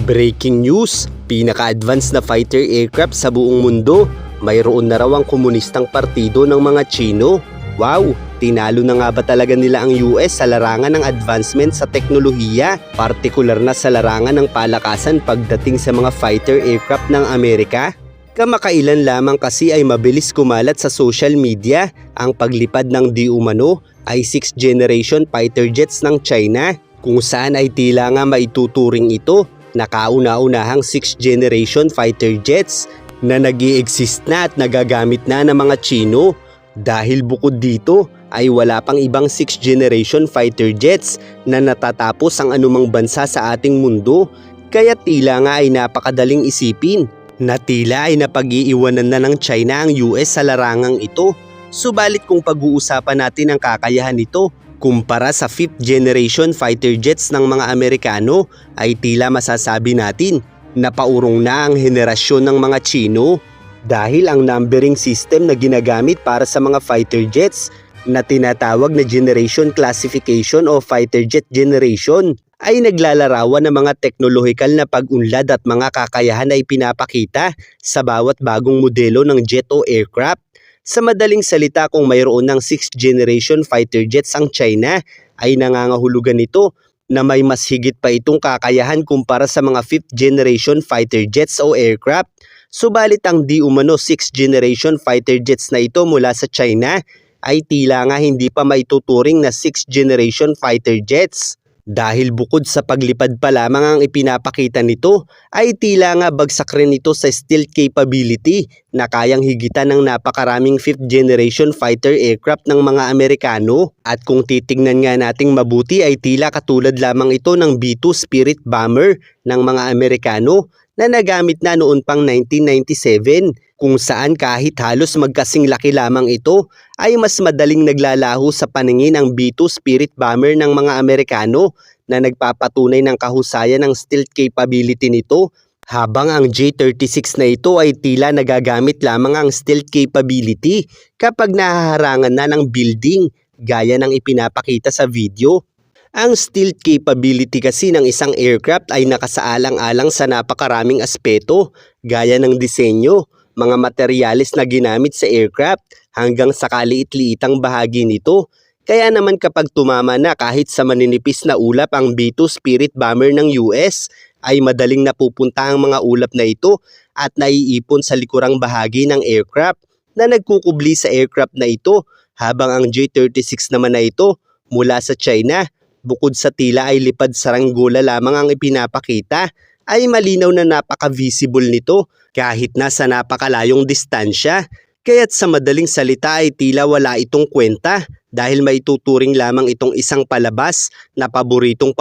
Breaking news, pinaka-advance na fighter aircraft sa buong mundo. Mayroon na raw ang komunistang partido ng mga Chino. Wow, tinalo na nga ba talaga nila ang US sa larangan ng advancement sa teknolohiya, partikular na sa larangan ng palakasan pagdating sa mga fighter aircraft ng Amerika? Kamakailan lamang kasi ay mabilis kumalat sa social media ang paglipad ng di umano ay 6th generation fighter jets ng China, kung saan ay tila nga maituturing ito na kauna-unahang 6th generation fighter jets na nag-i-exist na at nagagamit na ng mga Chino. Dahil bukod dito ay wala pang ibang 6th generation fighter jets na natatapos ang anumang bansa sa ating mundo, kaya tila nga ay napakadaling isipin na tila ay napag-iiwanan na ng China ang US sa larangang ito. Subalit kung pag-uusapan natin ang kakayahan nito kumpara sa 5th generation fighter jets ng mga Amerikano, ay tila masasabi natin na paurong na ang henerasyon ng mga Chino. Dahil ang numbering system na ginagamit para sa mga fighter jets na tinatawag na generation classification o fighter jet generation ay naglalarawan ng mga teknolohikal na pag-unlad at mga kakayahan na ipinapakita sa bawat bagong modelo ng jet o aircraft. Sa madaling salita, kung mayroon ng 6th generation fighter jets ang China, ay nangangahulugan nito na may mas higit pa itong kakayahan kumpara sa mga 5th generation fighter jets o aircraft. Subalit ang di umano 6th generation fighter jets na ito mula sa China ay tila nga hindi pa maituturing na 6th generation fighter jets. Dahil bukod sa paglipad pa lamang ang ipinapakita nito, ay tila nga bagsak rin ito sa stealth capability na kayang higitan ng napakaraming 5th generation fighter aircraft ng mga Amerikano. At kung titingnan nga nating mabuti ay tila katulad lamang ito ng B-2 Spirit Bomber ng mga Amerikano na nagamit na noon pang 1997, kung saan kahit halos magkasing laki lamang ito ay mas madaling naglalaho sa paningin ang B-2 Spirit Bomber ng mga Amerikano na nagpapatunay ng kahusayan ng stealth capability nito, habang ang J-36 na ito ay tila nagagamit lamang ang stealth capability kapag nahaharangan na ng building gaya ng ipinapakita sa video. Ang stealth capability kasi ng isang aircraft ay nakasaalang-alang sa napakaraming aspeto gaya ng disenyo, mga materyales na ginamit sa aircraft hanggang sa kaliit-liitang bahagi nito. Kaya naman kapag tumama na kahit sa maninipis na ulap ang B-2 Spirit Bomber ng US, ay madaling napupunta ang mga ulap na ito at naiipon sa likurang bahagi ng aircraft na nagkukubli sa aircraft na ito, habang ang J-36 naman na ito mula sa China, bukod sa tila ay lipad saranggola lamang ang ipinapakita, ay malinaw na napaka-visible nito kahit nasa napakalayong distansya. Kaya't sa madaling salita ay tila wala itong kwenta dahil maituturing lamang itong isang palabas na paboritong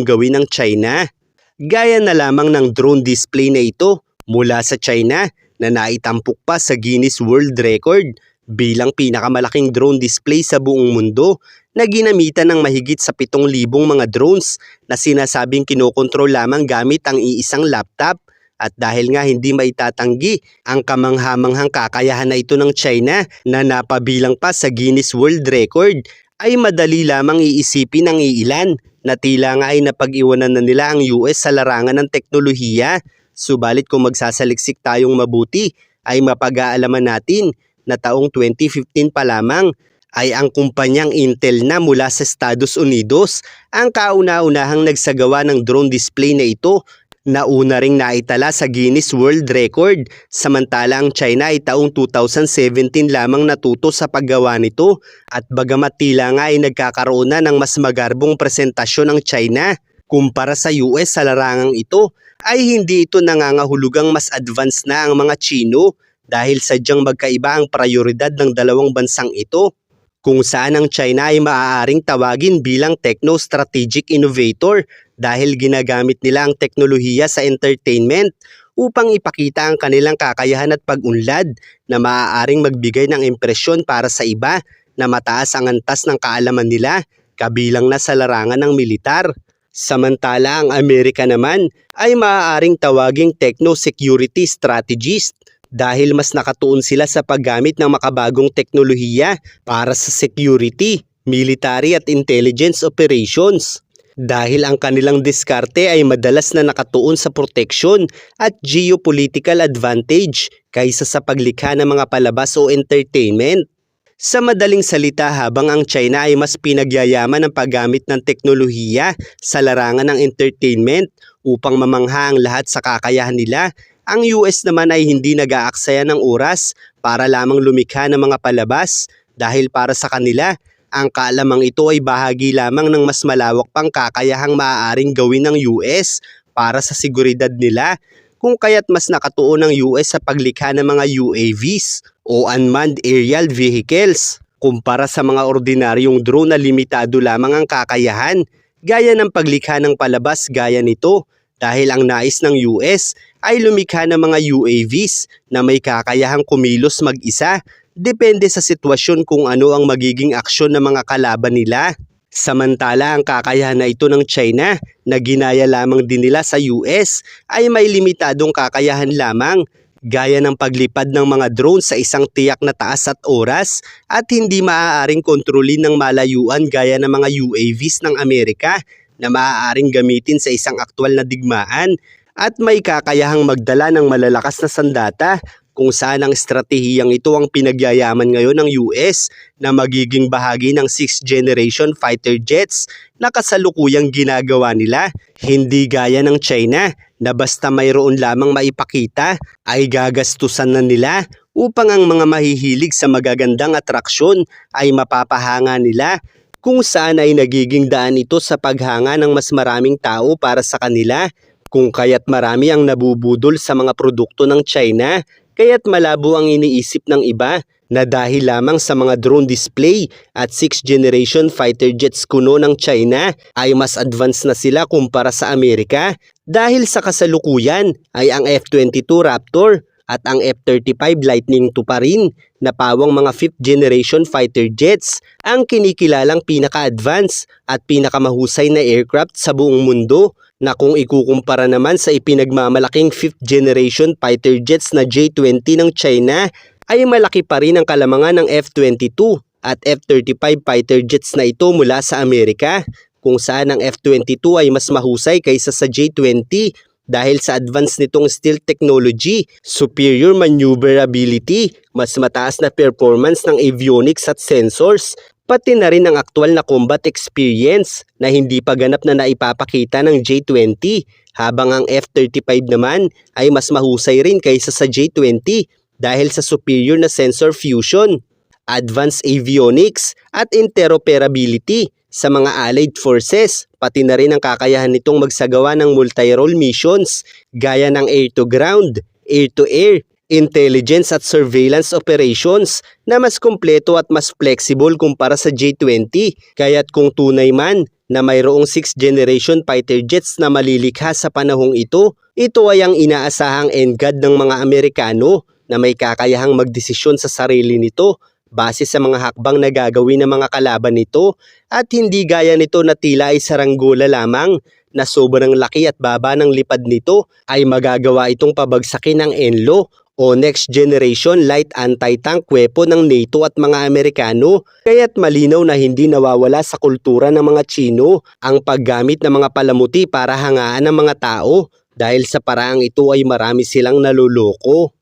gawin ng China. Gaya na lamang ng drone display na ito mula sa China na naitampok pa sa Guinness World Record bilang pinakamalaking drone display sa buong mundo na ginamitan ng mahigit sa 7,000 mga drones na sinasabing kinokontrol lamang gamit ang iisang laptop. At dahil nga hindi maitatanggi ang kamanghamanghang kakayahan na ito ng China na napabilang pa sa Guinness World Record, ay madali lamang iisipin ang iilan na tila nga ay napag-iwanan na nila ang US sa larangan ng teknolohiya. Subalit kung magsasaliksik tayong mabuti ay mapag-aalaman natin na taong 2015 pa lamang ay ang kumpanyang Intel na mula sa Estados Unidos ang kauna-unahang nagsagawa ng drone display na ito na una ring naitala sa Guinness World Record, samantala ang China ay taong 2017 lamang natuto sa paggawa nito. At bagamat tila nga ay nagkakaroon na ng mas magarbong presentasyon ng China kumpara sa US sa larangang ito, ay hindi ito nangangahulugang mas advanced na ang mga Chino dahil sadyang magkaiba ang prioridad ng dalawang bansang ito, kung saan ang China ay maaaring tawagin bilang techno-strategic innovator dahil ginagamit nila ang teknolohiya sa entertainment upang ipakita ang kanilang kakayahan at pag-unlad na maaaring magbigay ng impresyon para sa iba na mataas ang antas ng kaalaman nila, kabilang na sa larangan ng militar. Samantala ang Amerika naman ay maaaring tawaging techno-security strategist dahil mas nakatuon sila sa paggamit ng makabagong teknolohiya para sa security, military at intelligence operations. dahil ang kanilang diskarte ay madalas na nakatuon sa proteksyon at geopolitical advantage kaysa sa paglikha ng mga palabas o entertainment. Sa madaling salita, habang ang China ay mas pinagyayaman ng paggamit ng teknolohiya sa larangan ng entertainment upang mamangha ang lahat sa kakayahan nila, ang US naman ay hindi nag-aaksaya ng oras para lamang lumikha ng mga palabas dahil para sa kanila, ang kaalamang ito ay bahagi lamang ng mas malawak pang kakayahang maaaring gawin ng US para sa seguridad nila, kung kaya't mas nakatuon ng US sa paglikha ng mga UAVs o Unmanned Aerial Vehicles kumpara sa mga ordinaryong drone na limitado lamang ang kakayahan, gaya ng paglikha ng palabas gaya nito, dahil ang nais ng US ay lumikha ng mga UAVs na may kakayahang kumilos mag-isa, depende sa sitwasyon kung ano ang magiging aksyon ng mga kalaban nila. Samantala, ang kakayahan na ito ng China na ginaya lamang din nila sa US ay may limitadong kakayahan lamang, gaya ng paglipad ng mga drone sa isang tiyak na taas at oras at hindi maaaring kontrolin ng malayuan gaya ng mga UAVs ng Amerika na maaaring gamitin sa isang aktwal na digmaan, at may kakayahang magdala ng malalakas na sandata, kung saan ang estratehiyang ito ang pinagyayaman ngayon ng US na magiging bahagi ng 6th generation fighter jets na kasalukuyang ginagawa nila. Hindi gaya ng China na basta mayroon lamang maipakita ay gagastusan na nila, upang ang mga mahihilig sa magagandang atraksyon ay mapapahanga nila, kung saan ay nagiging daan ito sa paghanga ng mas maraming tao para sa kanila, kung kaya't marami ang nabubudol sa mga produkto ng China. Kaya't malabo ang iniisip ng iba na dahil lamang sa mga drone display at 6th generation fighter jets kuno ng China ay mas advanced na sila kumpara sa Amerika, dahil sa kasalukuyan ay ang F-22 Raptor at ang F-35 Lightning II pa rin na pawang mga 5th generation fighter jets ang kinikilalang pinaka-advance at pinakamahusay na aircraft sa buong mundo, na kung ikukumpara naman sa ipinagmamalaking 5th generation fighter jets na J-20 ng China, ay malaki pa rin ang kalamangan ng F-22 at F-35 fighter jets na ito mula sa Amerika, kung saan ang F-22 ay mas mahusay kaysa sa J-20 dahil sa advance nitong stealth technology, superior maneuverability, mas mataas na performance ng avionics at sensors, pati na rin ang aktwal na combat experience na hindi pa ganap na naipapakita ng J-20, habang ang F-35 naman ay mas mahusay rin kaysa sa J-20 dahil sa superior na sensor fusion, advanced avionics at interoperability sa mga allied forces, pati na rin ang kakayahan nitong magsagawa ng multi-role missions gaya ng air-to-ground, air-to-air, intelligence at surveillance operations na mas kumpleto at mas flexible kumpara sa J-20. Kaya't kung tunay man na mayroong 6th generation fighter jets na malilikha sa panahong ito, ito ay ang inaasahang endgod ng mga Amerikano na may kakayahang magdesisyon sa sarili nito base sa mga hakbang na gagawin ng mga kalaban nito, at hindi gaya nito na tila ay saranggola lamang na sobrang laki at baba ng lipad nito ay magagawa itong pabagsakin ng ENLO o Next Generation Light Anti-Tank Weapon ng NATO at mga Amerikano. Kaya't malinaw na hindi nawawala sa kultura ng mga Tsino ang paggamit ng mga palamuti para hangaan ng mga tao, dahil sa paraang ito ay marami silang naluloko.